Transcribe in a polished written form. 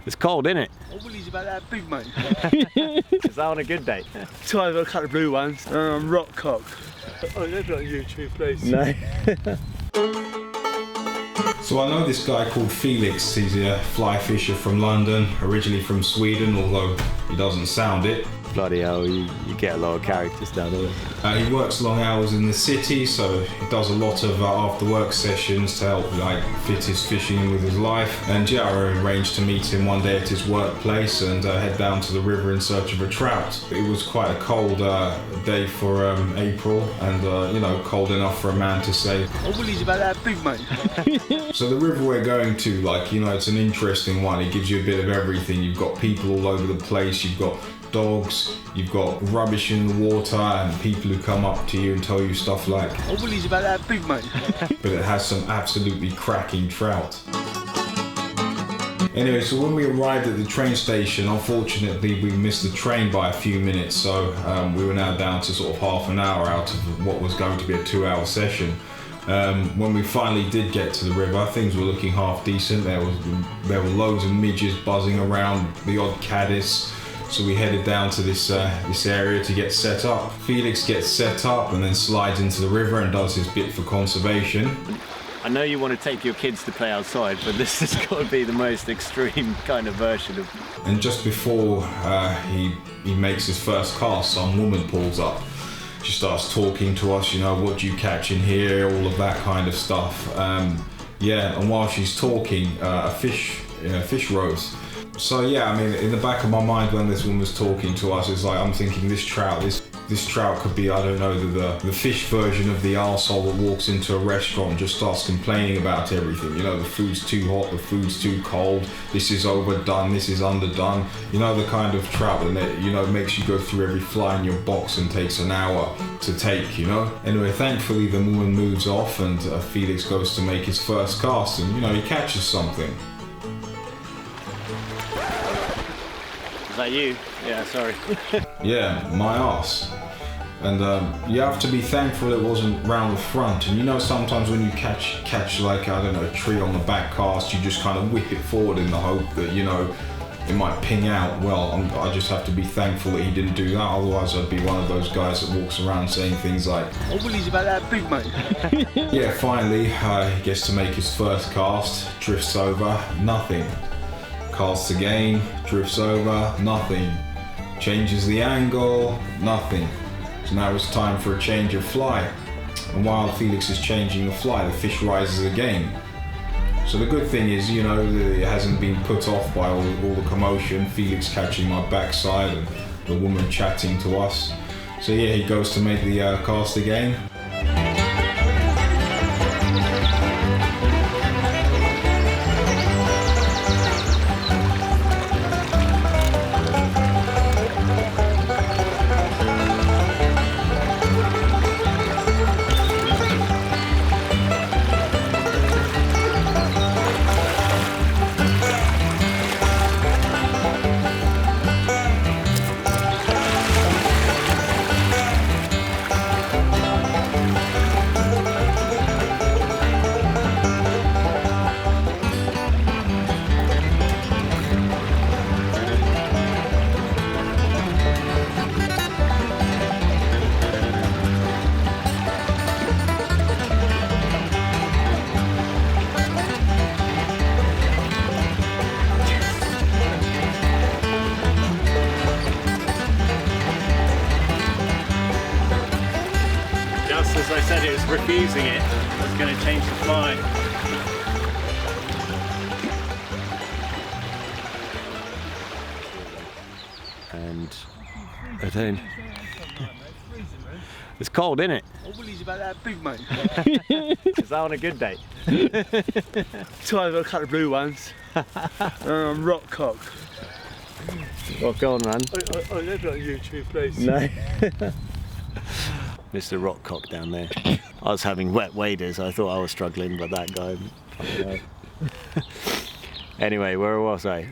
It's cold, isn't it? Oh, willy's about that big, mate. Is that on a good day? So I've got a couple of blue ones. Rock cock. Oh, they're not on YouTube, please. No. So I know this guy called Felix. He's a fly fisher from London, originally from Sweden, although he doesn't sound it. Bloody hell, you get a lot of characters down there. He works long hours in the city, so he does a lot of after work sessions to help fit his fishing in with his life. And yeah, I arranged to meet him one day at his workplace and head down to the river in search of a trout. It was quite a cold day for April, and cold enough for a man to say, "Oh, willy's about that big, mate." So the river we're going to, it's an interesting one. It gives you a bit of everything. You've got people all over the place. You've got dogs, you've got rubbish in the water, and people who come up to you and tell you stuff like, "Oh, willy's about that big, mate." But it has some absolutely cracking trout. Anyway, so when we arrived at the train station, unfortunately we missed the train by a few minutes, so we were now down to sort of half an hour out of what was going to be a 2-hour session. When we finally did get to the river, things were looking half decent. There were loads of midges buzzing around, the odd caddis. So we headed down to this area to get set up. Felix gets set up and then slides into the river and does his bit for conservation. I know you want to take your kids to play outside, but this has got to be the most extreme kind of version of... And just before he makes his first cast, some woman pulls up. She starts talking to us, what do you catch in here, all of that kind of stuff. And while she's talking, a fish rose. So yeah, I mean, in the back of my mind when this woman was talking to us, it's like I'm thinking this trout could be, I don't know, the fish version of the arsehole that walks into a restaurant and just starts complaining about everything. The food's too hot, the food's too cold, this is overdone, this is underdone. The kind of trout that, makes you go through every fly in your box and takes an hour to take, Anyway, thankfully the woman moves off and Felix goes to make his first cast and, he catches something. Is that you? Yeah, sorry. Yeah, my arse. And you have to be thankful it wasn't round the front. And sometimes when you catch like, I don't know, a tree on the back cast, you just kind of whip it forward in the hope that, it might ping out. Well, I just have to be thankful that he didn't do that. Otherwise, I'd be one of those guys that walks around saying things like, "Oh, willy's about that big, mate." Yeah, finally, he gets to make his first cast, drifts over, nothing. Casts again, drifts over, nothing. Changes the angle, nothing. So now it's time for a change of fly. And while Felix is changing the fly, the fish rises again. So the good thing is, it hasn't been put off by all the commotion, Felix catching my backside and the woman chatting to us. So yeah, he goes to make the cast again. As I said, it was refusing it. I was going to change the fly. And I don't... It's cold, isn't it? Oh, willy's about that big, mate. Is that on a good day? So I've got a couple of blue ones. Rock cock. Well, go on, man. Oh, they're not on YouTube, please. No. Mr. Rockcock down there. I was having wet waders. I thought I was struggling, but that guy... Anyway, where was I?